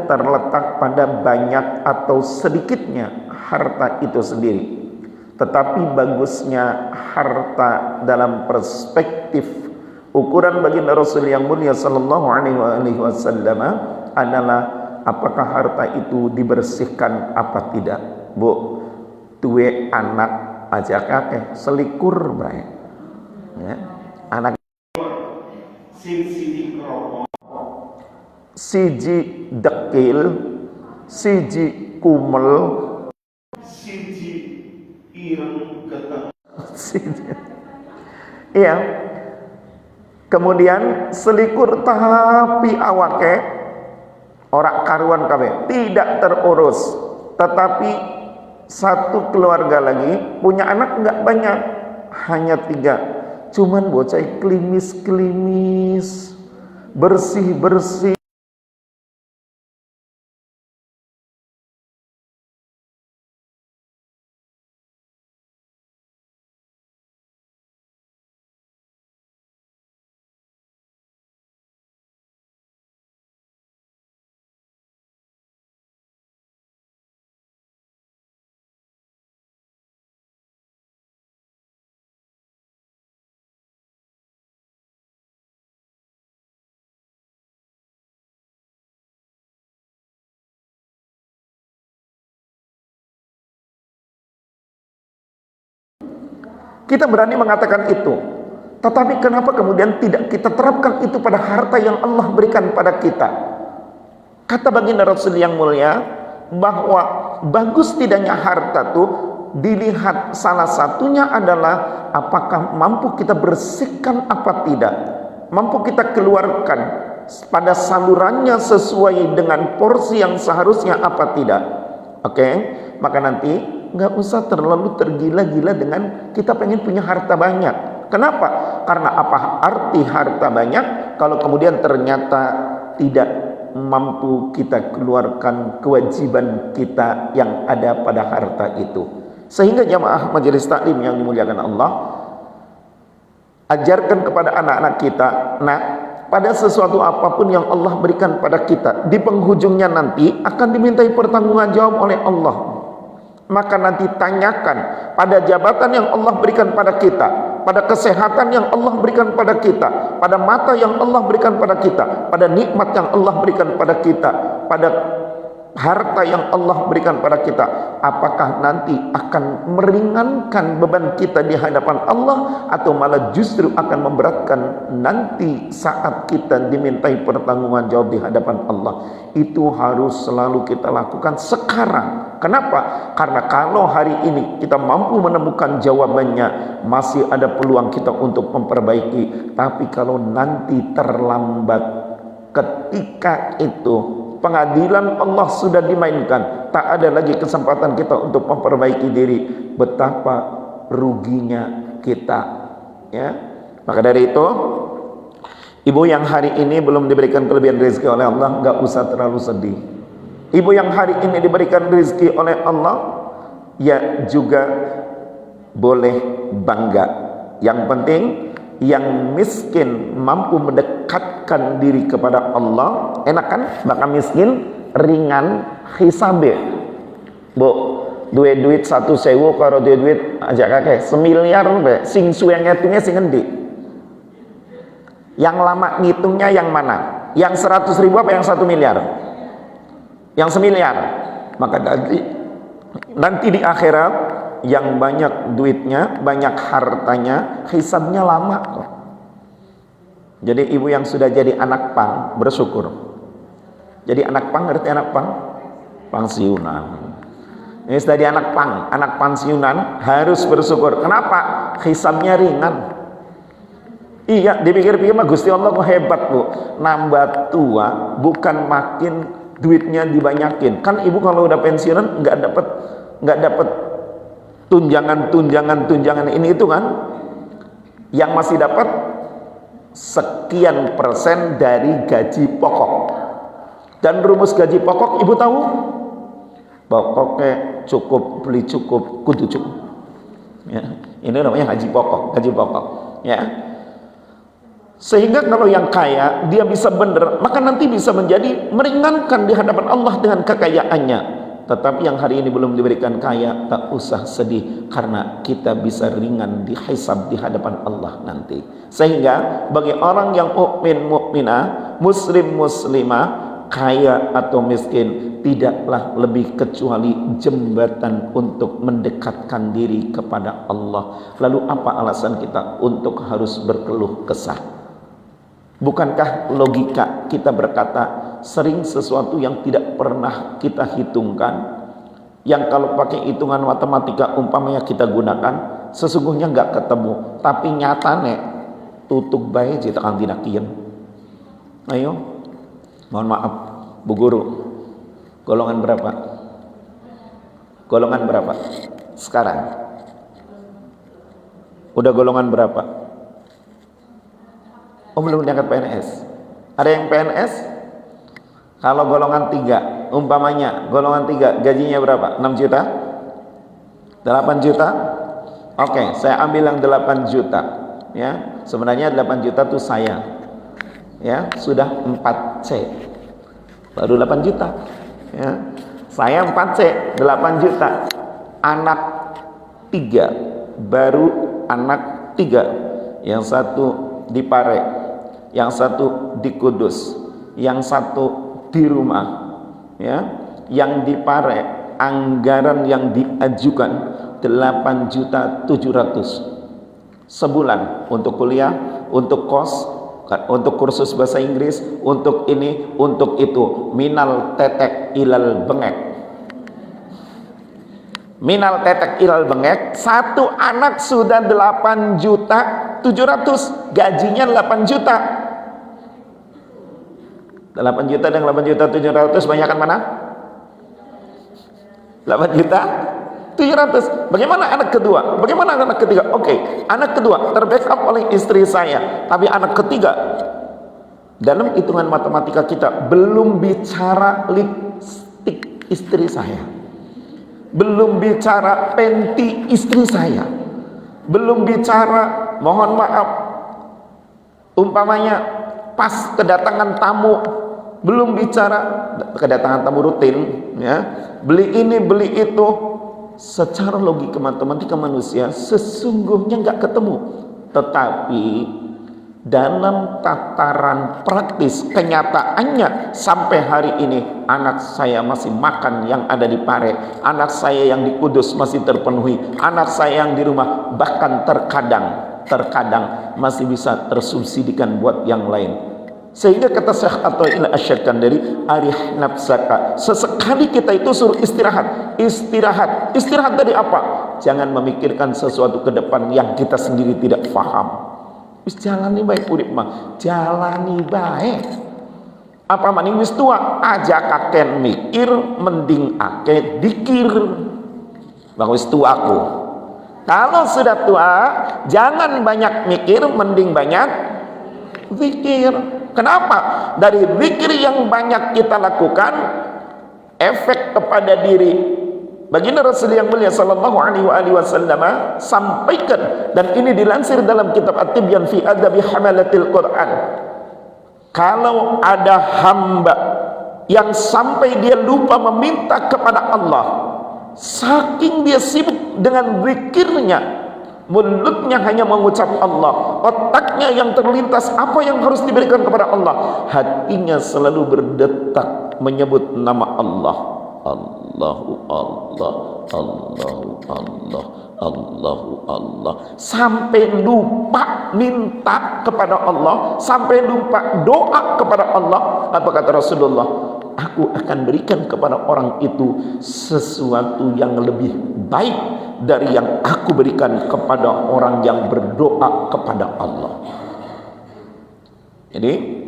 tidak terletak pada banyak atau sedikitnya harta itu sendiri, tetapi bagusnya harta dalam perspektif ukuran baginda Rasul yang mulia sallallahu alaihi wasallam adalah apakah harta itu dibersihkan apa tidak. Bu, duwe anak aja kakek selikur bae. Ya, anak siji dekil, siji kumel, siji ireng keteng. Iya. Kemudian selikur tapi awake ora karuan kabeh, tidak terurus. Tetapi satu keluarga lagi punya anak enggak banyak, hanya 3. Cuman bocah klimis-klimis, bersih-bersih. Kita berani mengatakan itu. Tetapi kenapa kemudian tidak kita terapkan itu pada harta yang Allah berikan pada kita? Kata baginda Rasul yang mulia bahwa bagus tidaknya harta tuh dilihat salah satunya adalah apakah mampu kita bersihkan apa tidak, mampu kita keluarkan pada salurannya sesuai dengan porsi yang seharusnya apa tidak. Oke, maka nanti nggak usah terlalu tergila-gila dengan kita pengen punya harta banyak. Kenapa? Karena apa arti harta banyak kalau kemudian ternyata tidak mampu kita keluarkan kewajiban kita yang ada pada harta itu. Sehingga jamaah majelis taklim yang dimuliakan Allah, ajarkan kepada anak-anak kita, nah, pada sesuatu apapun yang Allah berikan pada kita, di penghujungnya nanti akan dimintai pertanggungjawab oleh Allah. Maka nanti tanyakan pada jabatan yang Allah berikan pada kita, pada kesehatan yang Allah berikan pada kita, pada mata yang Allah berikan pada kita, pada nikmat yang Allah berikan pada kita, pada harta yang Allah berikan pada kita, apakah nanti akan meringankan beban kita di hadapan Allah atau malah justru akan memberatkan nanti saat kita dimintai pertanggungjawab di hadapan Allah. Itu harus selalu kita lakukan sekarang. Kenapa? Karena kalau hari ini kita mampu menemukan jawabannya, masih ada peluang kita untuk memperbaiki. Tapi kalau nanti terlambat, ketika itu pengadilan Allah sudah dimainkan, tak ada lagi kesempatan kita untuk memperbaiki diri. Betapa ruginya kita, ya. Maka dari itu, ibu yang hari ini belum diberikan kelebihan rezeki oleh Allah, nggak usah terlalu sedih. Ibu yang hari ini diberikan rezeki oleh Allah, ya juga boleh bangga. Yang penting yang miskin mampu mendekatkan diri kepada Allah. Enak kan? Bakal miskin ringan hisabe. Bu, duwe duit 1.000 karo duwe duit aja kakek 1 miliar be. Sing suwe ngitungnya sing endi? Yang lama ngitungnya yang mana? Yang 100.000 apa yang 1 miliar? Yang 1 miliar. Maka nanti di akhirat yang banyak duitnya, banyak hartanya, hisabnya lama kok. Jadi ibu yang sudah jadi anak pang bersyukur. Jadi anak pang, ngerti anak pang? Pensiunan. Ini sudah jadi anak pang, anak pensiunan harus bersyukur. Kenapa? Hisabnya ringan. Iya, dipikir-pikir mah Gusti Allah kok hebat, Bu. Nambah tua bukan makin duitnya dibanyakin. Kan ibu kalau udah pensiunan nggak dapat tunjangan ini itu kan, yang masih dapat sekian persen dari gaji pokok. Dan rumus gaji pokok ibu tahu? Pokoknya cukup, beli cukup, kudu cukup, ya. Ini namanya gaji pokok, ya. Sehingga kalau yang kaya dia bisa benar, maka nanti bisa menjadi meringankan di hadapan Allah dengan kekayaannya. Tetapi yang hari ini belum diberikan kaya, tak usah sedih, karena kita bisa ringan dihisab di hadapan Allah nanti. Sehingga bagi orang yang mukmin mukminah, muslim muslimah, kaya atau miskin, tidaklah lebih kecuali jembatan untuk mendekatkan diri kepada Allah. Lalu apa alasan kita untuk harus berkeluh kesah? Bukankah logika kita berkata sering sesuatu yang tidak pernah kita hitungkan, yang kalau pakai hitungan matematika umpamanya kita gunakan, sesungguhnya nggak ketemu, tapi nyatane tutup baik jika kang dinakian. Ayo, mohon maaf Bu Guru, golongan berapa? Golongan berapa sekarang? Udah golongan berapa? Oh, belum diangkat PNS. Ada yang PNS? Kalau golongan 3, umpamanya golongan 3 gajinya berapa? 6 juta? 8 juta? Oke, saya ambil yang 8 juta. Ya, sebenarnya 8 juta itu saya. Ya, sudah 4C. Baru 8 juta. Ya. Saya 4C, 8 juta. Anak 3, baru anak 3. Yang satu di Pare, yang satu di Kudus, yang satu di rumah, ya. Yang di Pare anggaran yang diajukan 8.700.000 sebulan untuk kuliah, untuk kos, untuk kursus bahasa Inggris, untuk ini, untuk itu. Minal tetek ilal bengek. Minal tetek ilal bengek, satu anak sudah 8.700.000, gajinya 8 juta. 8 juta dan 8.700.000 banyakkan mana? 8.700.000. Bagaimana anak kedua? Bagaimana anak ketiga? Oke, anak kedua terbackup oleh istri saya, tapi anak ketiga dalam hitungan matematika kita belum bicara lipstik istri saya, belum bicara penti istri saya, belum bicara, mohon maaf, umpamanya pas kedatangan tamu, belum bicara kedatangan tamu rutin, ya, beli ini beli itu. Secara logika matematika manusia sesungguhnya nggak ketemu, tetapi dalam tataran praktis kenyataannya sampai hari ini anak saya masih makan yang ada di Pare, anak saya yang di Kudus masih terpenuhi, anak saya yang di rumah bahkan terkadang masih bisa tersubsidikan buat yang lain. Sehingga kata Syekh Athaillah Asy-Syakandari, arih nafsaka, sesekali kita itu suruh istirahat dari apa? Jangan memikirkan sesuatu ke depan yang kita sendiri tidak paham. Wis jalani baik urip mah, jalani baik. Apa maning wis tua, aja kaken mikir, mending ake dikir. Bang wis tua aku. Kalau sudah tua, jangan banyak mikir, mending banyak zikir. Kenapa? Dari zikir yang banyak kita lakukan, efek kepada diri. Baginda Rasul yang mulia sallallahu alaihi wasallam sampaikan, dan ini dilansir dalam kitab At-Tibyan fi Adabi Hamalatil Quran. Kalau ada hamba yang sampai dia lupa meminta kepada Allah, saking dia sibuk dengan zikirnya, mulutnya hanya mengucap Allah, otaknya yang terlintas apa yang harus diberikan kepada Allah, hatinya selalu berdetak menyebut nama Allah. Allahu Allah, Allahu Allah, Allahu Allah, sampai lupa minta kepada Allah, sampai lupa doa kepada Allah. Apa kata Rasulullah? Aku akan berikan kepada orang itu sesuatu yang lebih baik dari yang aku berikan kepada orang yang berdoa kepada Allah. Jadi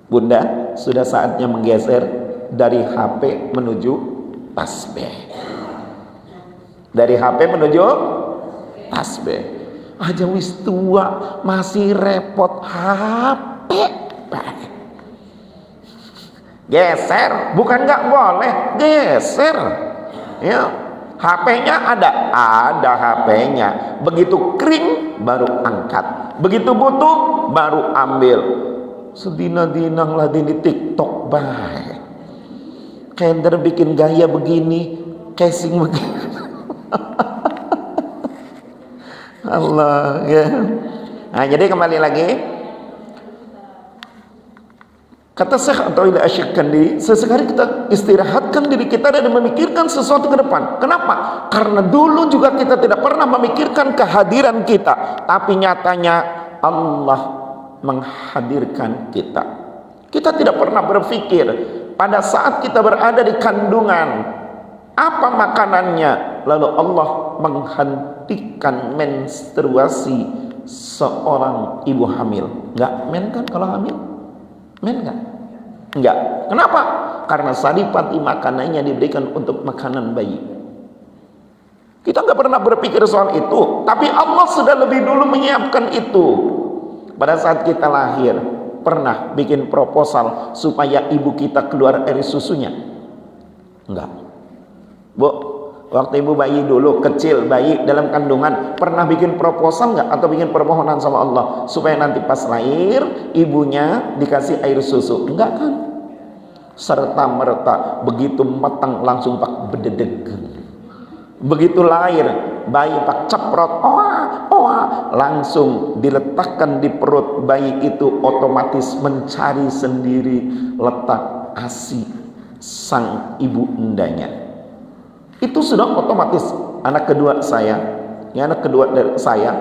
Bunda, sudah saatnya menggeser dari HP menuju tasbih. Dari HP menuju tasbih. Aja wis tua masih repot HP. Geser, bukan nggak boleh, geser. Ya, HP-nya ada HP-nya. Begitu kering baru angkat, begitu butuh baru ambil. Sedina-dinang lah di TikTok baik. Kender bikin gaya begini, casing begini. Allah ya. Nah, jadi kembali lagi, kata Syekh Athaillah Asy-Syikandi, sesekali kita istirahatkan diri kita dan memikirkan sesuatu ke depan. Kenapa? Karena dulu juga kita tidak pernah memikirkan kehadiran kita, tapi nyatanya Allah menghadirkan kita. Kita tidak pernah berpikir pada saat kita berada di kandungan apa makanannya, lalu Allah menghentikan menstruasi seorang ibu hamil. Enggak men kan kalau hamil? Men kan? Enggak. Kenapa? Karena saripati makanannya diberikan untuk makanan bayi. Kita enggak pernah berpikir soal itu, tapi Allah sudah lebih dulu menyiapkan itu. Pada saat kita lahir, pernah bikin proposal supaya ibu kita keluar air susunya? Enggak. Bu, waktu ibu bayi dulu, kecil, bayi dalam kandungan, pernah bikin proposal enggak? Atau bikin permohonan sama Allah supaya nanti pas lahir, ibunya dikasih air susu? Enggak kan? Serta merta, begitu matang langsung pak bededeg. Begitu lahir, bayi pak ceprot, langsung diletakkan di perut bayi itu, otomatis mencari sendiri letak ASI sang ibu endanya. Itu sudah otomatis. Anak kedua saya, ya anak kedua dari saya,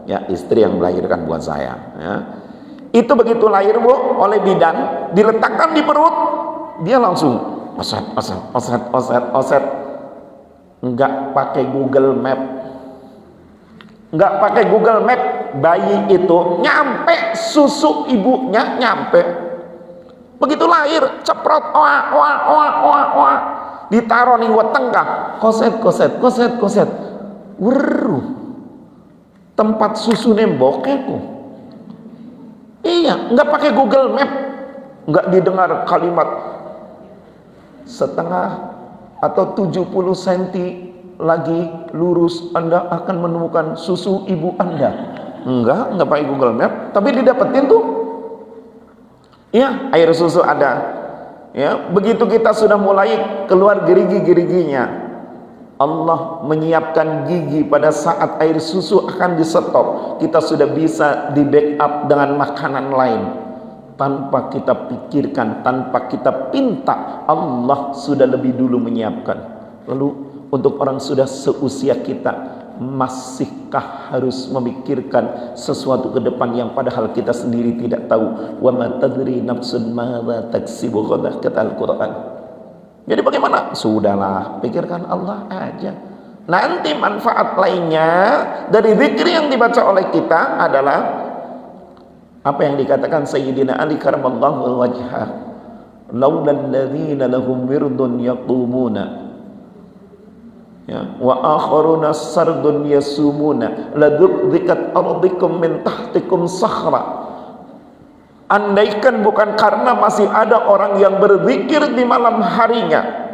ya istri yang melahirkan buat saya, ya. Itu begitu lahir bu, oleh bidan, diletakkan di perut, dia langsung oset. Enggak pakai Google Map, enggak pakai Google Map, bayi itu nyampe susu ibunya, nyampe. Begitu lahir, ceprot, ditaruh nih buat tengah, koset, weruh, tempat susu nemboknya. Iya, enggak pakai Google Map, enggak didengar kalimat setengah atau 70 cm lagi lurus Anda akan menemukan susu ibu Anda. Enggak pakai Google Map, tapi didapetin tuh. Ya, air susu ada. Ya, begitu kita sudah mulai keluar gerigi-geriginya, Allah menyiapkan gigi pada saat air susu akan di-stop. Kita sudah bisa di backup dengan makanan lain. Tanpa kita pikirkan, tanpa kita pinta, Allah sudah lebih dulu menyiapkan. Lalu untuk orang sudah seusia kita, masihkah harus memikirkan sesuatu ke depan yang padahal kita sendiri tidak tahu? Wa ma tadri nafsun madza taksibu ghadan, kata Al-Qur'an. Jadi bagaimana? Sudahlah, pikirkan Allah aja. Nanti manfaat lainnya dari zikir yang dibaca oleh kita adalah apa yang dikatakan Sayyidina Ali karamallahu wajhah, laulal ladzina lahum wirdun yaqumuna, ya, wa akharuna sardun yasumuna ladzukat ardikum min tahtikum sakhra. Andaikan bukan karena masih ada orang yang berzikir di malam harinya,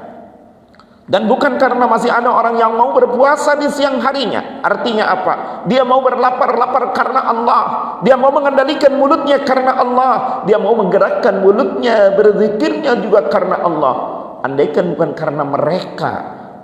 dan bukan karena masih ada orang yang mau berpuasa di siang harinya. Artinya apa? Dia mau berlapar-lapar karena Allah, dia mau mengendalikan mulutnya karena Allah, dia mau menggerakkan mulutnya berzikirnya juga karena Allah. Andaikan bukan karena mereka,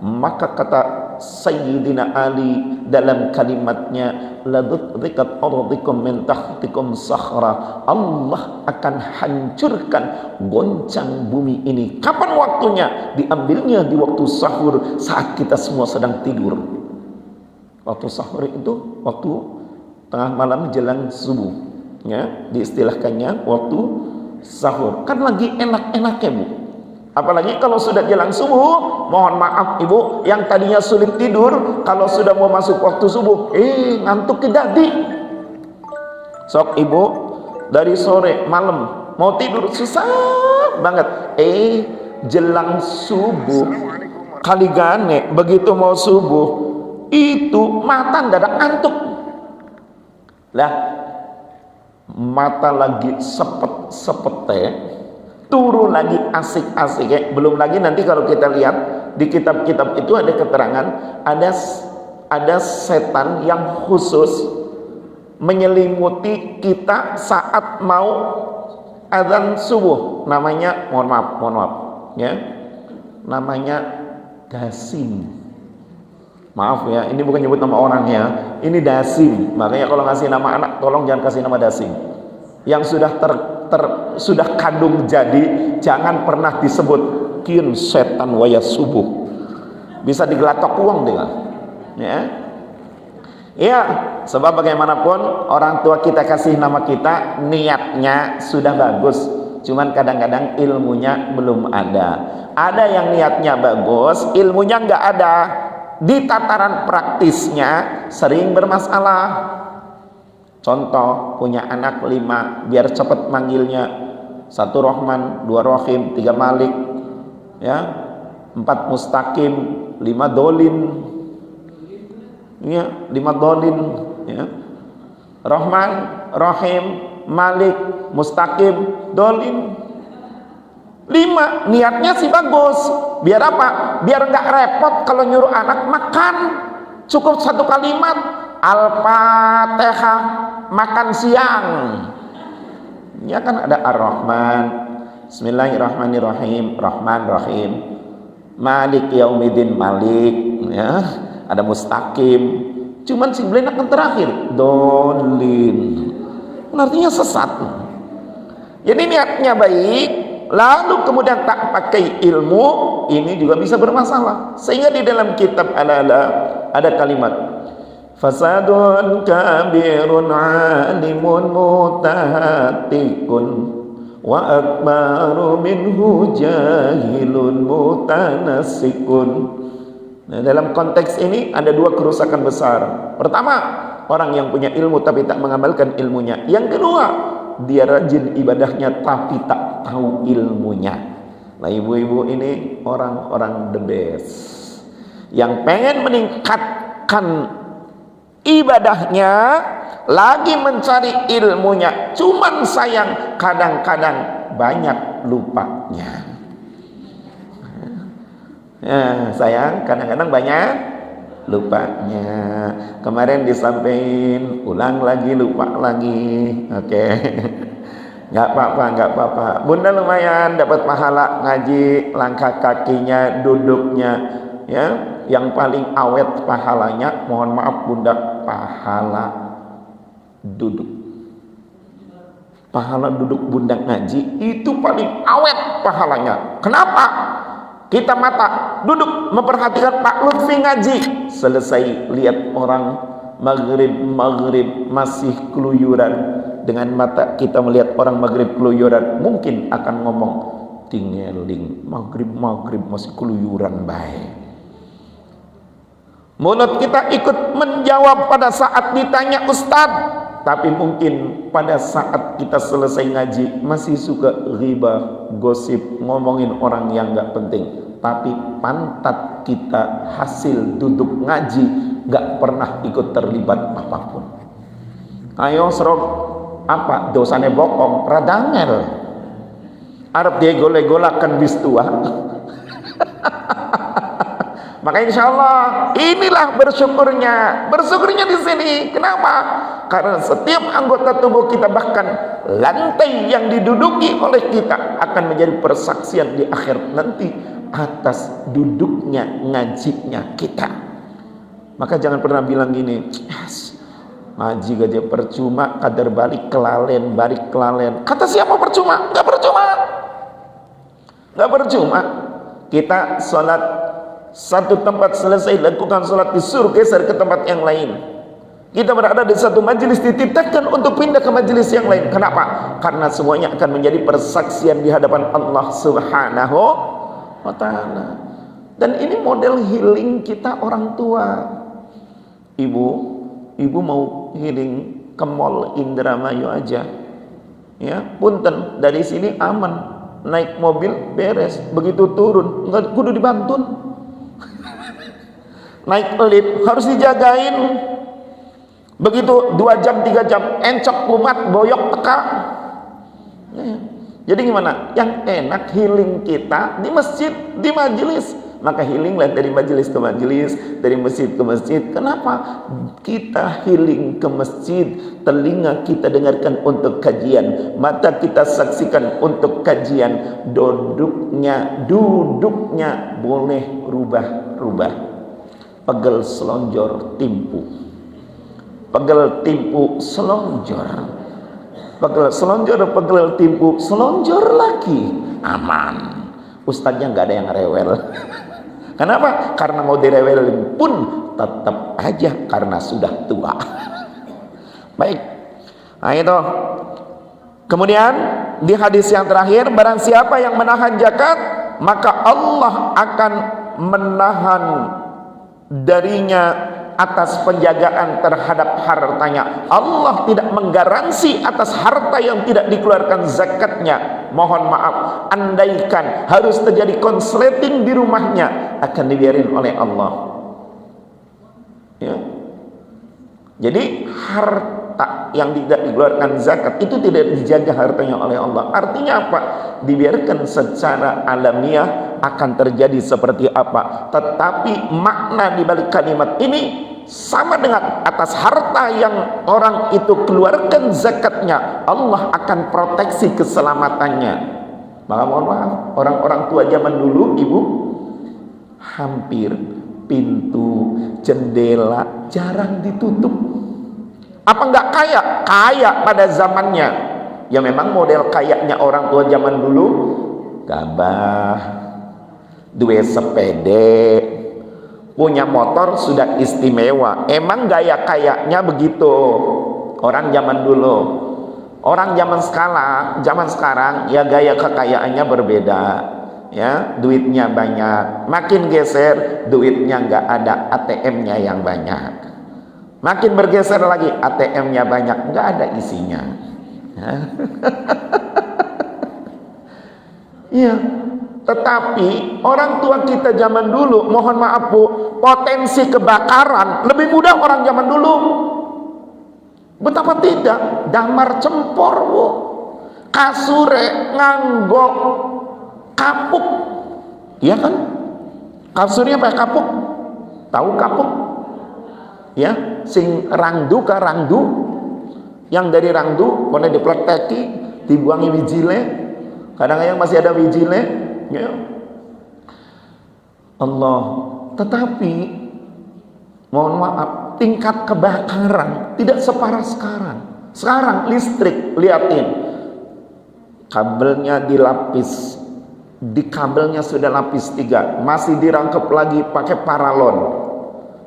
maka kata Sayyidina Ali dalam kalimatnya, ladzukat ardikum min tahtikum sakhra, Allah akan hancurkan, goncang bumi ini. Kapan waktunya? Diambilnya di waktu sahur, saat kita semua sedang tidur. Waktu sahur itu waktu tengah malam jelang subuh, ya, diistilahkannya waktu sahur. Kan lagi enak-enaknya bu. Apalagi kalau sudah jelang subuh, mohon maaf ibu, yang tadinya sulit tidur, kalau sudah mau masuk waktu subuh, ngantuk jadi. Sok ibu, dari sore malam mau tidur susah banget. Jelang subuh, kali gane, begitu mau subuh, itu mata dadak ngantuk. Lah, mata lagi sepet-sepete, turun lagi asik-asik ya. Belum lagi nanti kalau kita lihat di kitab-kitab itu ada keterangan ada setan yang khusus menyelimuti kita saat mau azan subuh. Namanya, mohon maaf ya, namanya dasim. Maaf ya, ini bukan nyebut nama orang ya, ini dasim. Makanya kalau ngasih nama anak tolong jangan kasih nama dasim. Yang sudah kadung jadi, jangan pernah disebut kin setan waya subuh. Bisa digelatok uang dengan. Ya, sebab bagaimanapun orang tua kita kasih nama kita, niatnya sudah bagus. Cuman kadang-kadang ilmunya belum ada. Ada yang niatnya bagus, ilmunya nggak ada. Di tataran praktisnya sering bermasalah. Contoh, punya anak 5, biar cepat manggilnya 1 Rahman, 2 Rahim, 3 Malik, ya, 4 Mustaqim, 5 Dolin, ya, 5 Dolin, ya. Rahman, Rahim, Malik, Mustaqim, Dolin. 5, niatnya sih bagus. Biar apa? Biar nggak repot kalau nyuruh anak makan. Cukup 1 kalimat, Al-Fatihah, makan siang. Ya kan ada Ar-Rahman, Bismillahirrahmanirrahim, Rahman Rahim, Malik Yaumiddin, Malik, ya. Ada Mustaqim. Cuman si belenak yang terakhir, Dolin. Artinya sesat. Jadi niatnya baik, lalu kemudian tak pakai ilmu, ini juga bisa bermasalah. Sehingga di dalam kitab Al-Ala ada kalimat, fasadun kabirun alimun mutahatikun wa akbaru minhu jahilun mutanasikun. Nah, dalam konteks ini ada 2 kerusakan besar. Pertama, orang yang punya ilmu tapi tak mengamalkan ilmunya. Yang kedua, dia rajin ibadahnya tapi tak tahu ilmunya. Nah, ibu-ibu ini orang-orang the best yang pengen meningkatkan ibadahnya, lagi mencari ilmunya. Cuman sayang kadang-kadang banyak lupanya. Ya, sayang kadang-kadang banyak lupanya. Kemarin disampaikan, ulang lagi, lupa lagi. Oke. Nggak apa-apa. Bunda lumayan dapat pahala ngaji, langkah kakinya, duduknya, ya. Yang paling awet pahalanya, mohon maaf Bunda, pahala duduk. Pahala duduk Bunda ngaji itu paling awet pahalanya. Kenapa? Kita mata duduk memperhatikan Pak Lutfi ngaji, selesai lihat orang maghrib masih keluyuran. Dengan mata kita melihat orang maghrib keluyuran, mungkin akan ngomong tingeling, maghrib masih keluyuran baik. Mulut kita ikut menjawab pada saat ditanya Ustadz, tapi mungkin pada saat kita selesai ngaji masih suka ghibah, gosip, ngomongin orang yang gak penting. Tapi pantat kita hasil duduk ngaji gak pernah ikut terlibat apapun. Ayo serok apa dosanya bohong radangel Arab dia gole-golakan bis tua. Maka insya Allah inilah bersyukurnya di sini. Kenapa? Karena setiap anggota tubuh kita, bahkan lantai yang diduduki oleh kita, akan menjadi persaksian di akhirat nanti atas duduknya ngajinya kita. Maka jangan pernah bilang gini, yes, ngaji gajah percuma, kadar balik kelalen. Kata siapa percuma? Gak percuma. Kita sholat satu tempat selesai, lakukan sholat, disuruh geser ke tempat yang lain. Kita berada di satu majelis, dititipkan untuk pindah ke majelis yang lain. Kenapa? Karena semuanya akan menjadi persaksian di hadapan Allah Subhanahu wa ta'ala. Dan ini model healing kita orang tua. Ibu mau healing ke mall Indramayu aja, ya punten, dari sini aman, naik mobil beres, begitu turun nggak kudu dibantun. Naik lift harus dijagain, begitu 2 jam 3 jam encok kumat boyok teka. Jadi gimana? Yang enak healing kita di masjid, di majelis. Maka healinglah dari majelis ke majelis, dari masjid ke masjid. Kenapa? Kita healing ke masjid, telinga kita dengarkan untuk kajian, mata kita saksikan untuk kajian. Duduknya boleh rubah-rubah. Pegel selonjor timpu, pegel timpu selonjor, pegel selonjor, pegel timpu selonjor lagi, aman. Ustadznya nggak ada yang rewel. Kenapa? Karena mau direwelin pun tetap aja karena sudah tua. Baik. Nah itu. Kemudian di hadis yang terakhir, barang siapa yang menahan zakat, maka Allah akan menahan darinya atas penjagaan terhadap hartanya. Allah tidak menggaransi atas harta yang tidak dikeluarkan zakatnya. Mohon maaf, andaikan harus terjadi konsleting di rumahnya, akan dibiarin oleh Allah. Ya. Jadi harta yang tidak dikeluarkan zakat itu tidak dijaga hartanya oleh Allah. Artinya apa? Dibiarkan secara alamiah akan terjadi seperti apa. Tetapi makna di balik kalimat ini sama dengan atas harta yang orang itu keluarkan zakatnya, Allah akan proteksi keselamatannya. Maka mohon maaf, orang-orang tua zaman dulu, ibu, hampir pintu, jendela jarang ditutup. Apa enggak kaya? Kaya pada zamannya. Ya memang model kayaknya orang tua zaman dulu, gabah, duwe sepede, punya motor sudah istimewa. Emang gaya kayaknya begitu orang zaman dulu. Orang zaman sekarang ya gaya kekayaannya berbeda. Ya, duitnya banyak. Makin geser duitnya nggak ada, ATM-nya yang banyak. Makin bergeser lagi ATM-nya banyak, nggak ada isinya. Iya. Tetapi orang tua kita zaman dulu, mohon maaf Bu, potensi kebakaran lebih mudah orang zaman dulu. Betapa tidak, damar cempor Bu, kasure nganggo kapuk, iya kan? Kasurnya pakai kapuk, tahu kapuk? Ya, sing rangdu ke rangdu, yang dari rangdu, boleh diplekteki, dibuangi wijile, kadang-kadang masih ada wijile. Ya. Allah, tetapi mohon maaf, tingkat kebakaran tidak separah sekarang. Sekarang listrik, liatin, kabelnya dilapis, di kabelnya sudah lapis 3, masih dirangkap lagi pakai paralon,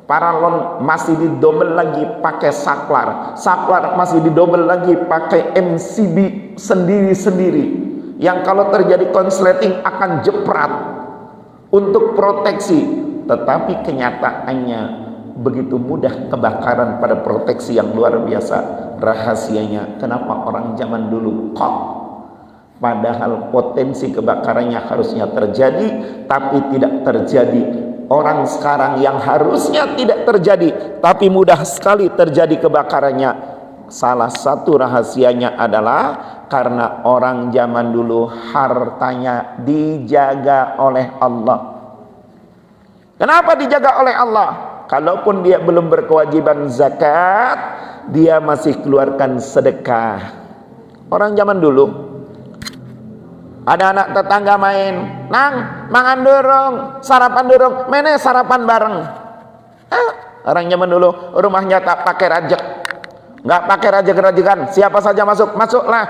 paralon masih didobel lagi pakai saklar, saklar masih didobel lagi pakai MCB sendiri-sendiri, yang kalau terjadi konsleting akan jeprat untuk proteksi. Tetapi kenyataannya begitu mudah kebakaran pada proteksi yang luar biasa. Rahasianya kenapa orang zaman dulu kok, padahal potensi kebakarannya harusnya terjadi tapi tidak terjadi. Orang sekarang yang harusnya tidak terjadi tapi mudah sekali terjadi kebakarannya. Salah satu rahasianya adalah karena orang zaman dulu hartanya dijaga oleh Allah. Kenapa dijaga oleh Allah? Kalaupun dia belum berkewajiban zakat, dia masih keluarkan sedekah. Orang zaman dulu, ada anak tetangga main, nang, mangan dorong, sarapan dorong, mene sarapan bareng. Orang zaman dulu rumahnya tak pakai rajek, nggak pakai rajek-rajekan, siapa saja masuk, masuklah.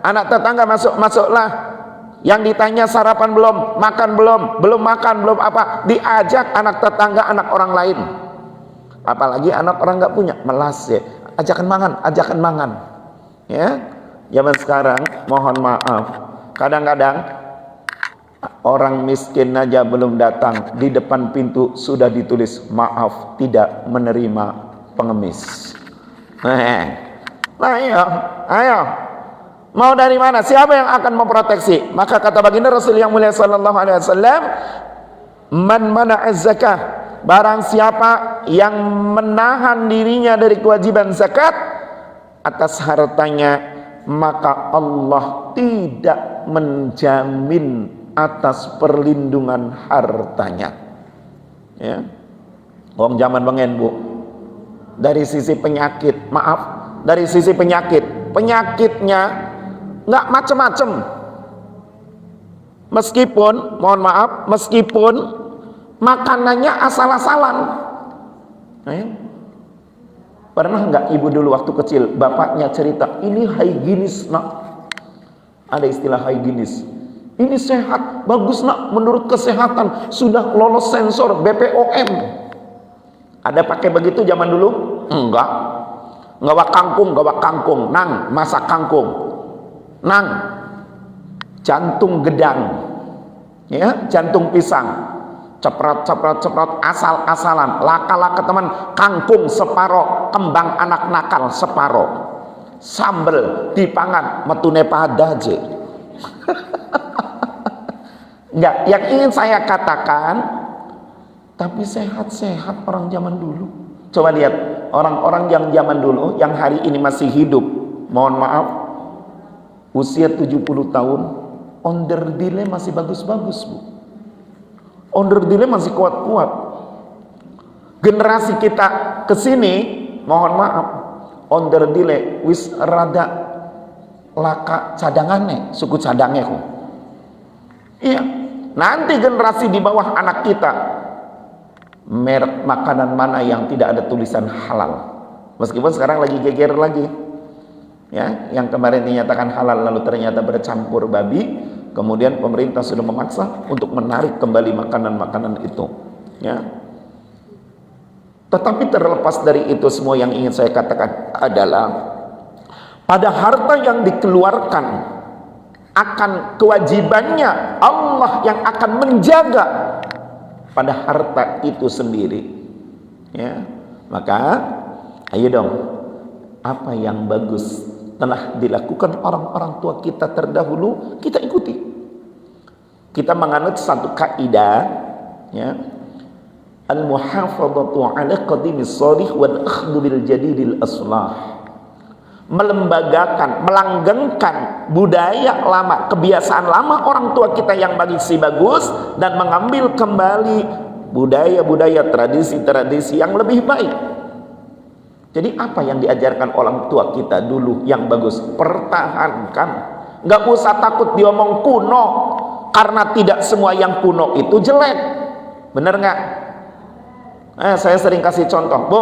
Anak tetangga masuk, masuklah. Yang ditanya sarapan belum, makan belum, belum makan, belum apa, diajak anak tetangga, anak orang lain. Apalagi anak orang nggak punya, melas ya, ajakan mangan, ya. Zaman sekarang, mohon maaf, kadang-kadang orang miskin aja belum datang, di depan pintu sudah ditulis maaf, tidak menerima pengemis. Nah, ayo, mau dari mana? Siapa yang akan memproteksi? Maka kata baginda Rasul yang mulia sallallahu alaihi wasallam, man mana'az zakah, barang siapa yang menahan dirinya dari kewajiban zakat atas hartanya, maka Allah tidak menjamin atas perlindungan hartanya. Ya. Wong zaman bengen, Bu. Dari sisi penyakit, dari sisi penyakitnya nggak macem-macem. Meskipun, mohon maaf, meskipun makanannya asal-asalan. Pernah nggak ibu dulu waktu kecil, bapaknya cerita, ini higienis nak. Ada istilah higienis. Ini sehat, bagus nak, menurut kesehatan, sudah lolos sensor BPOM. Ada pakai begitu zaman dulu? Enggak. Ngawak kangkung, nang, masak kangkung. Nang, jantung gedang. Ya, jantung pisang. Ceprot, asal-asalan. Laka-laka teman, kangkung separo, kembang anak nakal separo. Sambel dipangan, metune padaje. Enggak, yang ingin saya katakan, tapi sehat-sehat orang zaman dulu. Coba lihat orang-orang yang zaman dulu, yang hari ini masih hidup, mohon maaf, usia 70 tahun, onderdile masih bagus-bagus, Bu. Onderdile masih kuat-kuat. Generasi kita kesini, mohon maaf, onderdile wis rada laka cadangannya, suku cadangnya kok. Iya, nanti generasi di bawah anak kita, merek makanan mana yang tidak ada tulisan halal. Meskipun sekarang lagi geger lagi, ya, yang kemarin dinyatakan halal lalu ternyata bercampur babi, kemudian pemerintah sudah memaksa untuk menarik kembali makanan-makanan itu, ya. Tetapi terlepas dari itu semua, yang ingin saya katakan adalah pada harta yang dikeluarkan akan kewajibannya Allah yang akan menjaga pada harta itu sendiri, ya. Maka ayo dong, apa yang bagus telah dilakukan orang-orang tua kita terdahulu, kita ikuti. Kita menganut satu kaidah, ya, al-muhafadzatu ala qadimis shalih wal akhdhu bil jadidil aslah. Melembagakan, melanggengkan budaya lama, kebiasaan lama orang tua kita yang masih bagus, dan mengambil kembali budaya-budaya, tradisi-tradisi yang lebih baik. Jadi apa yang diajarkan orang tua kita dulu yang bagus, pertahankan. Nggak usah takut diomong kuno, karena tidak semua yang kuno itu jelek. Bener nggak? Saya sering kasih contoh, Bu,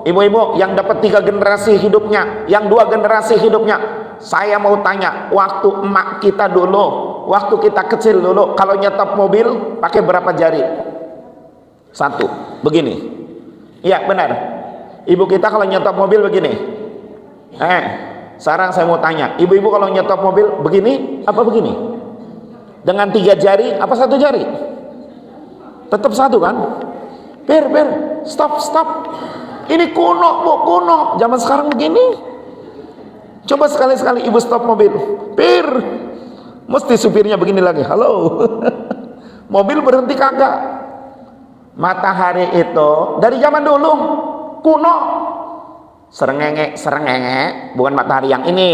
ibu-ibu yang dapat 3 generasi hidupnya, yang 2 generasi hidupnya, saya mau tanya, waktu emak kita dulu, waktu kita kecil dulu, kalau nyetop mobil pakai berapa jari? 1, begini. Iya benar. Ibu kita kalau nyetop mobil begini. Sekarang saya mau tanya, ibu-ibu kalau nyetop mobil begini apa begini? Dengan 3 jari apa 1 jari? Tetap 1 kan? Per, stop. Ini kuno, Bu, kuno. Zaman sekarang begini. Coba sekali-sekali ibu stop mobil. Per, mesti supirnya begini lagi. Halo. Mobil berhenti kagak. Matahari itu dari zaman dulu kuno. Serengenge, bukan matahari yang ini.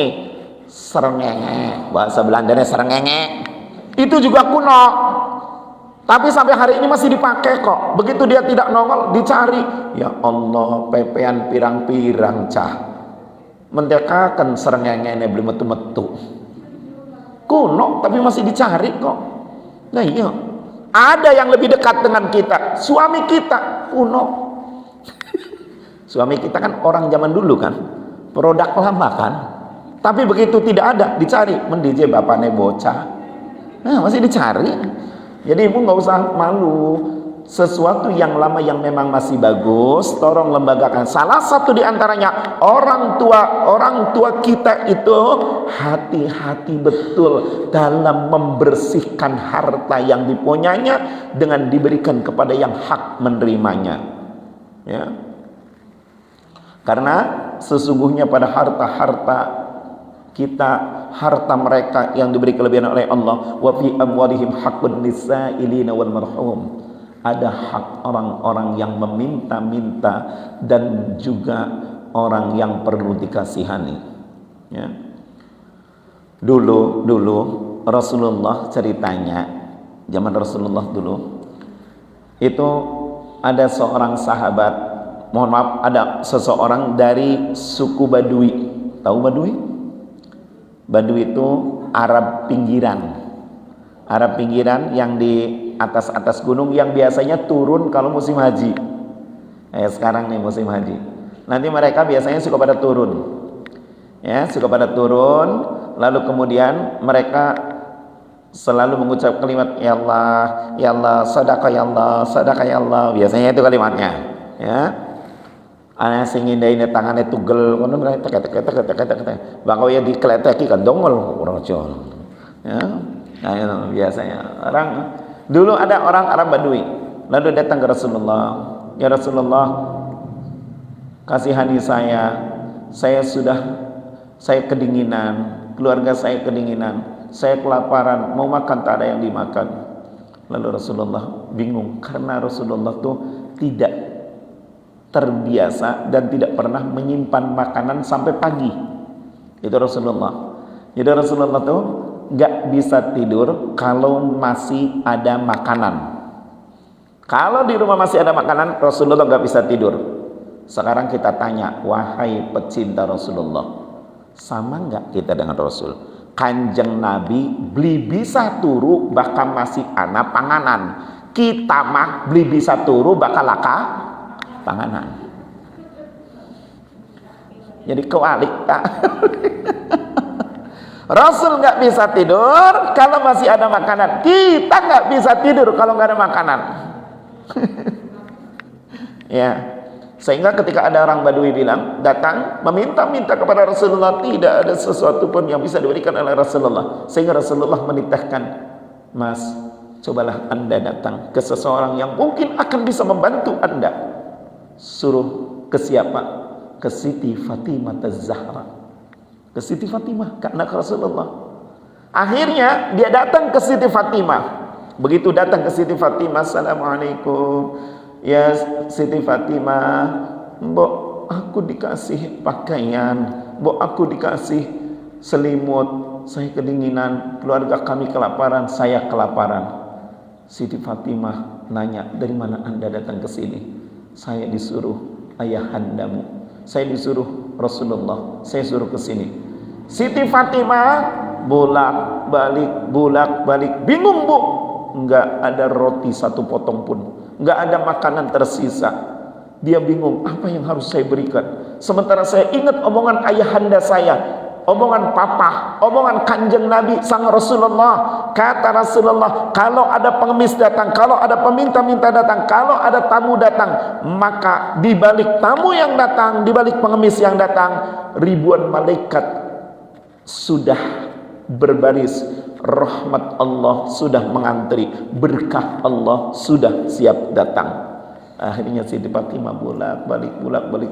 Serengenge, bahasa Belandanya serengenge. Itu juga kuno. Tapi sampai hari ini masih dipakai kok. Begitu dia tidak nongol, dicari. Ya Allah, pepean pirang-pirang cah. Mendekakan serengenge ini belum metu-metu. Kuno, tapi masih dicari kok. Nah iya. Ada yang lebih dekat dengan kita. Suami kita, kuno. Suami kita kan orang zaman dulu kan. Produk lama kan. Tapi begitu tidak ada, dicari. Mendije bapaknya bocah. Nah, masih dicari. Jadi ibu nggak usah malu. Sesuatu yang lama yang memang masih bagus, tolong lembagakan. Salah satu diantaranya orang tua kita itu hati-hati betul dalam membersihkan harta yang dipunyainya dengan diberikan kepada yang hak menerimanya. Ya. Karena sesungguhnya pada harta-harta kita, harta mereka yang diberi kelebihan oleh Allah, wa fi amwalihim haqqun lis-sa'ilina wal marhum, ada hak orang-orang yang meminta-minta dan juga orang yang perlu dikasihani, ya. Dulu Rasulullah ceritanya, zaman Rasulullah dulu itu ada seorang sahabat, mohon maaf, ada seseorang dari suku Badui. Tahu Badui? Badui itu Arab pinggiran. Arab pinggiran yang di atas gunung, yang biasanya turun kalau musim haji. Sekarang nih musim haji. Nanti mereka biasanya suka pada turun. Ya, suka pada turun, lalu kemudian mereka selalu mengucap kalimat ya Allah, sadaqah ya Allah, sadaqah ya Allah. Biasanya itu kalimatnya. Ya. Ana sing indaine tangane tugel ngono tek. Bakal ya dikleteki kan dongol raja. Ya. Nah, itu biasanya. Dulu ada orang Arab Badui, lalu datang ke Rasulullah. Ya Rasulullah, kasihani saya kedinginan, keluarga saya kedinginan, saya kelaparan, mau makan tak ada yang dimakan. Lalu Rasulullah bingung karena Rasulullah tuh tidak terbiasa dan tidak pernah menyimpan makanan sampai pagi. Itu Rasulullah. Jadi Rasulullah tuh nggak bisa tidur kalau masih ada makanan. Kalau di rumah masih ada makanan, Rasulullah nggak bisa tidur. Sekarang kita tanya, wahai pecinta Rasulullah, sama nggak kita dengan Rasul? Kanjeng Nabi beli bisa turu bakal masih ana panganan. Kita mah beli bisa turu bakal laka panganan. Jadi kewalik tak? Rasul nggak bisa tidur kalau masih ada makanan. Kita nggak bisa tidur kalau nggak ada makanan. Ya, sehingga ketika ada orang Badui datang meminta-minta kepada Rasulullah, tidak ada sesuatu pun yang bisa diberikan oleh Rasulullah. Sehingga Rasulullah menitahkan, Mas, cobalah anda datang ke seseorang yang mungkin akan bisa membantu anda. Suruh ke siapa? Ke Siti Fatimah Az-Zahra, ke Siti Fatimah, ke anak Rasulullah. Akhirnya dia datang ke Siti Fatimah. Begitu datang ke Siti Fatimah, assalamualaikum ya Siti Fatimah, mbok aku dikasih pakaian, mbok aku dikasih selimut, saya kedinginan, keluarga kami kelaparan, saya kelaparan. Siti Fatimah nanya, dari mana anda datang ke sini? Saya disuruh ayahandamu, saya disuruh Rasulullah, saya suruh ke sini. Siti Fatimah bolak balik, bingung bu, nggak ada roti satu potong pun, nggak ada makanan tersisa. Dia bingung, apa yang harus saya berikan? Sementara saya ingat omongan ayahanda saya, omongan papa, omongan kanjeng Nabi sang Rasulullah. Kata Rasulullah, kalau ada pengemis datang, kalau ada peminta-minta datang, kalau ada tamu datang, maka di balik tamu yang datang, di balik pengemis yang datang, ribuan malaikat sudah berbaris, rahmat Allah sudah mengantri, berkah Allah sudah siap datang. Akhirnya Siti Fatimah bolak balik,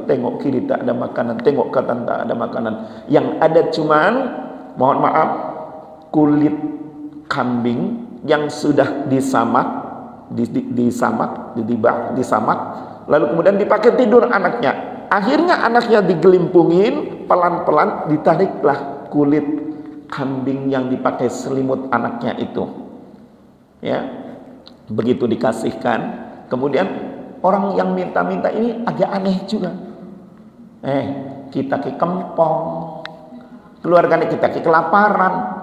tengok kiri tak ada makanan, tengok kanan tak ada makanan. Yang ada cuman, mohon maaf, kulit kambing yang sudah disamak, disamak, lalu kemudian dipakai tidur anaknya. Akhirnya anaknya digelimpungin, pelan-pelan ditariklah kulit kambing yang dipakai selimut anaknya itu. Ya, begitu dikasihkan, kemudian orang yang minta-minta ini agak aneh juga. Kita ke kempong, keluarga kita ke kelaparan.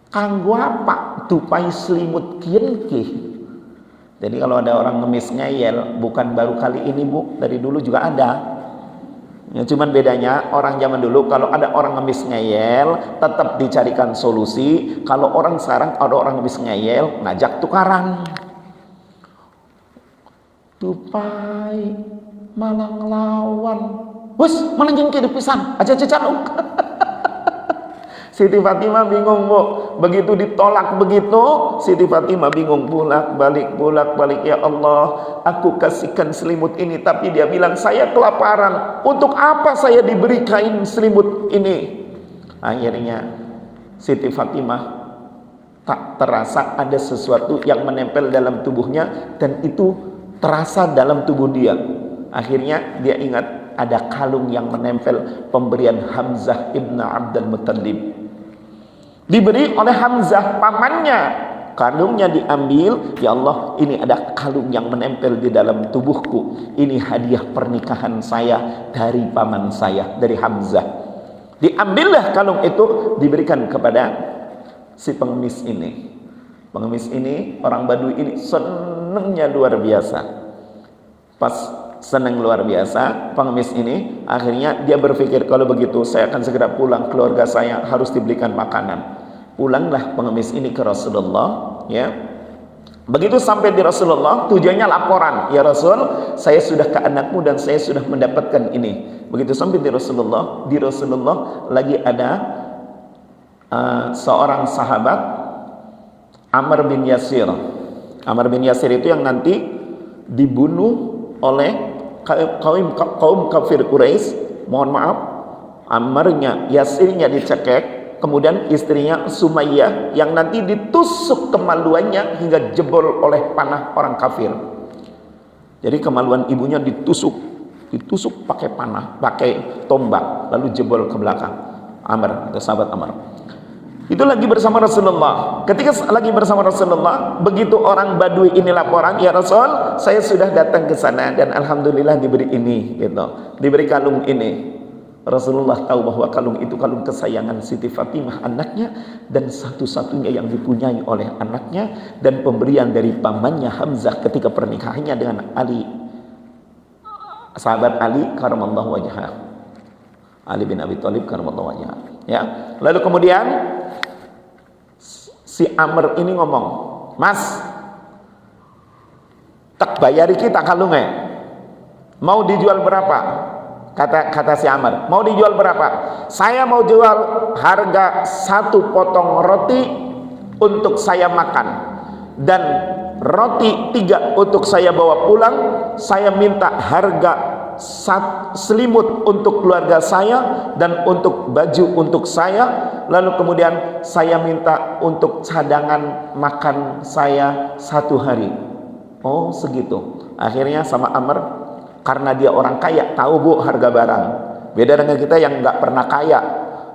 Kanggo apa? Tupai selimut kian ki. Jadi kalau ada orang ngemis ngeyel, bukan baru kali ini bu, dari dulu juga ada. Ya, cuman bedanya orang zaman dulu kalau ada orang ngemis ngeyel tetap dicarikan solusi. Kalau orang sekarang ada orang ngemis ngeyel ngajak tukaran. Tupai malah ngelawan. Wes, mana jengki pisan aja cecaluk. Siti Fatimah bingung bu, begitu ditolak begitu, Siti Fatimah bingung, bolak balik, ya Allah, aku kasihkan selimut ini, tapi dia bilang saya kelaparan, untuk apa saya diberi kain selimut ini? Akhirnya Siti Fatimah tak terasa ada sesuatu yang menempel dalam tubuhnya, dan itu terasa dalam tubuh dia. Akhirnya dia ingat ada kalung yang menempel pemberian Hamzah ibn Abdul Muttalib, diberi oleh Hamzah pamannya kalungnya diambil. Ya Allah, ini ada kalung yang menempel di dalam tubuhku, ini hadiah pernikahan saya dari paman saya, dari Hamzah. Diambillah kalung itu, diberikan kepada si pengemis ini. Pengemis ini, orang Badui ini senangnya luar biasa. Pas senang luar biasa, pengemis ini akhirnya dia berpikir, kalau begitu saya akan segera pulang, keluarga saya harus diberikan makanan. Pulanglah pengemis ini ke Rasulullah, ya. Begitu sampai di Rasulullah, tujuannya laporan, ya Rasul, saya sudah ke anakmu dan saya sudah mendapatkan ini. Begitu sampai di Rasulullah lagi ada seorang sahabat, Amr bin Yasir. Amr bin Yasir itu yang nanti dibunuh oleh kaum kafir Quraisy. Mohon maaf, Amrnya, Yasirnya dicekek. Kemudian istrinya Sumayyah yang nanti ditusuk kemaluannya hingga jebol oleh panah orang kafir. Jadi kemaluan ibunya ditusuk pakai panah, pakai tombak, lalu jebol ke belakang. Amr, sahabat Amr. Itu lagi bersama Rasulullah. Ketika lagi bersama Rasulullah, begitu orang Badui ini laporan, ya Rasul, saya sudah datang ke sana dan alhamdulillah diberi ini, gitu. Diberi kalung ini. Rasulullah tahu bahwa kalung itu kalung kesayangan Siti Fatimah, anaknya, dan satu-satunya yang dipunyai oleh anaknya, dan pemberian dari pamannya Hamzah ketika pernikahannya dengan Ali, sahabat Ali karamallahu wajhah, Ali bin Abi Thalib karamallahu wajhah, ya. Lalu kemudian si Amr ini ngomong, Mas, tak bayari kita kalungnya, mau dijual berapa? Kata si Amr, mau dijual berapa? Saya mau jual harga 1 potong roti untuk saya makan, dan roti 3 untuk saya bawa pulang. Saya minta harga selimut untuk keluarga saya dan untuk baju untuk saya. Lalu kemudian saya minta untuk cadangan makan saya 1 hari. Oh segitu. Akhirnya sama Amr, karena dia orang kaya, tahu bu harga barang. Beda dengan kita yang nggak pernah kaya,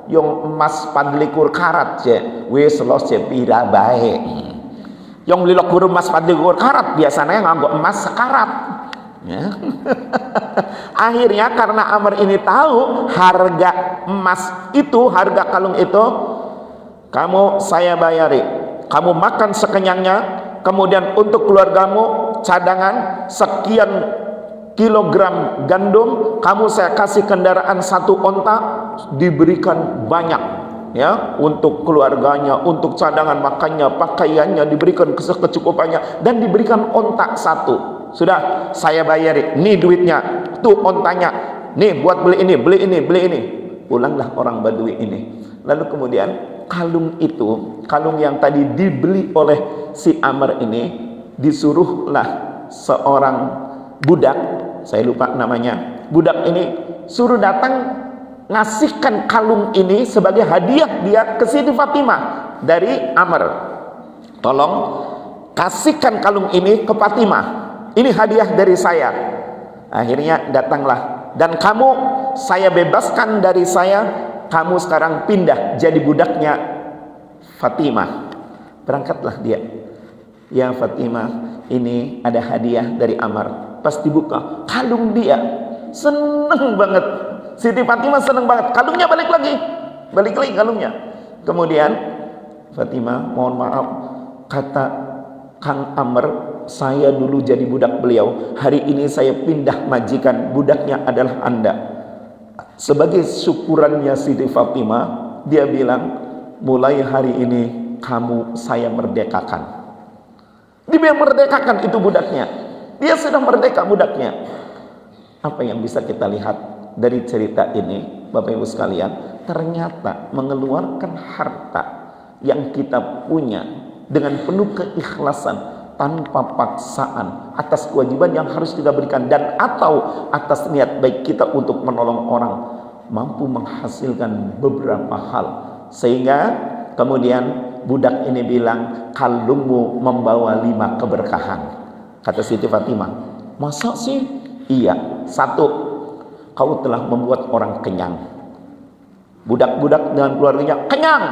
yang emas 24 karat je, wis los je pira bae. Yang beli lokur emas 24 karat biasanya nganggo emas sekarat. Ya. Akhirnya karena Amr ini tahu harga emas itu, harga kalung itu, kamu saya bayari, kamu makan sekenyangnya, kemudian untuk keluargamu cadangan sekian kilogram gandum, kamu saya kasih kendaraan 1 onta, diberikan banyak, ya, untuk keluarganya, untuk cadangan makannya, pakaiannya, diberikan kecukupannya, dan diberikan onta 1. Sudah saya bayari, nih duitnya, tuh ontanya, nih buat beli ini, beli ini, beli ini. Pulanglah orang Badui ini. Lalu kemudian kalung itu, kalung yang tadi dibeli oleh si Amr ini, disuruhlah seorang budak, saya lupa namanya, budak ini suruh datang ngasihkan kalung ini sebagai hadiah dia ke Siti Fatimah dari Amr. Tolong kasihkan kalung ini ke Fatimah, ini hadiah dari saya. Akhirnya datanglah, dan kamu saya bebaskan dari saya, kamu sekarang pindah jadi budaknya Fatimah. Berangkatlah dia, ya Fatimah, ini ada hadiah dari Amr. Pas dibuka, kalung dia, seneng banget. Siti Fatimah seneng banget, kalungnya balik lagi kalungnya. Kemudian Fatimah, mohon maaf, kata Kang Amr, saya dulu jadi budak beliau, hari ini saya pindah majikan, budaknya adalah Anda. Sebagai syukurannya Siti Fatimah, dia bilang, mulai hari ini kamu saya merdekakan. Dia merdekakan itu budaknya. Dia sudah merdeka budaknya. Apa yang bisa kita lihat dari cerita ini, Bapak Ibu sekalian? Ternyata mengeluarkan harta yang kita punya dengan penuh keikhlasan, tanpa paksaan, atas kewajiban yang harus kita berikan, dan atau atas niat baik kita untuk menolong orang, mampu menghasilkan beberapa hal. Sehingga kemudian budak ini bilang, kalungmu membawa 5 keberkahan. Kata Siti Fatimah, masa sih? Iya. 1, kau telah membuat orang kenyang. Budak-budak dengan keluarganya kenyang.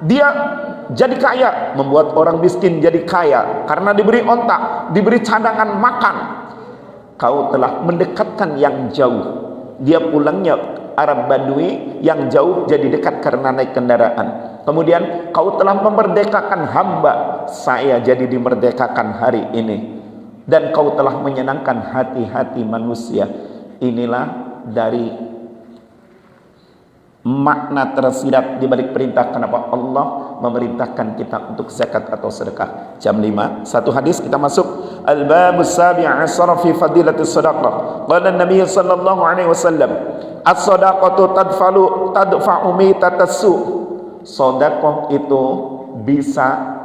Dia jadi kaya, membuat orang miskin jadi kaya karena diberi onta, diberi cadangan makan. Kau telah mendekatkan yang jauh. Dia pulangnya Arab Badui, yang jauh jadi dekat karena naik kendaraan. Kemudian kau telah memerdekakan hamba, saya jadi dimerdekakan hari ini. Dan kau telah menyenangkan hati-hati manusia. Inilah dari makna tersirat di balik perintah kenapa Allah memerintahkan kita untuk zakat atau sedekah. Jam 5, satu hadis kita masuk al-babus sabi'a asara fi fadilatis sadaqah. Qala Nabi sallallahu alaihi wasallam, as-sadaqatu tadfa'u mitatas su. Sedekah itu bisa